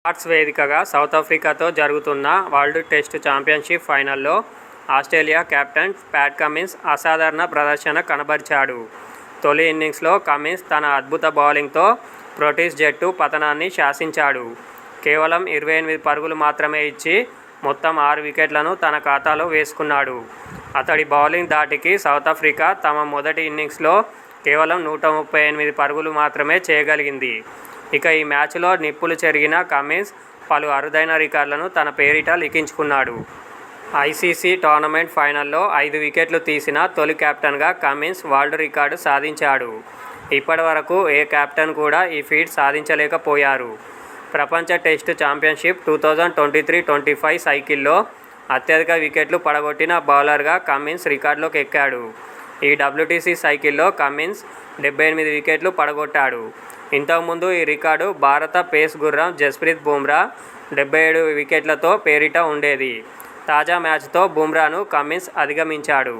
Lord's వేదికగా south ఆఫ్రికాతో జరుగుతున్న world test championship ఫైనల్లో ఆస్ట్రేలియా కెప్టెన్ ప్యాట్ కమిన్స్ అసాధారణ ప్రదర్శన కనబరిచాడు. తొలి ఇన్నింగ్స్లో కమిన్స్ తన అద్భుత బౌలింగ్తో బ్రిటిష్ జట్టు పతనాన్ని శాసించాడు. కేవలం 28 పరుగులు మాత్రమే ఇచ్చి మొత్తం 6 వికెట్లను తన ఖాతాలో వేసుకున్నాడు. అతడి బౌలింగ్ ధాటికి సౌత్ ఆఫ్రికా తమ మొదటి ఇన్నింగ్స్లో కేవలం 138 పరుగులు మాత్రమే చేయగలిగింది. ఇక ఈ మ్యాచ్లో నిప్పులు చెరిగిన కమిన్స్ పలు అరుదైన రికార్డులను తన పేరిట లిఖించుకున్నాడు. ఐసీసీ టోర్నమెంట్ ఫైనల్లో 5 వికెట్లు తీసిన తొలి కెప్టెన్గా కమిన్స్ వరల్డ్ రికార్డు సాధించాడు. ఇప్పటివరకు ఏ కెప్టెన్ కూడా ఈ ఫీట్ సాధించలేకపోయారు. ప్రపంచ టెస్టు ఛాంపియన్షిప్ 2023-25 సైకిల్లో అత్యధిక వికెట్లు పడగొట్టిన బౌలర్గా కమిన్స్ రికార్డులోకి ఎక్కాడు. ఈ WTC సైకిల్లో కమిన్స్ 78 వికెట్లు పడగొట్టాడు. ఇంతకుముందు ఈ రికార్డు భారత పేస్ గుర్రం జస్ప్రీత్ బుమ్రా 77 వికెట్లతో పేరిట ఉండేది. తాజా మ్యాచ్తో బుమ్రాను కమిన్స్ అధిగమించాడు.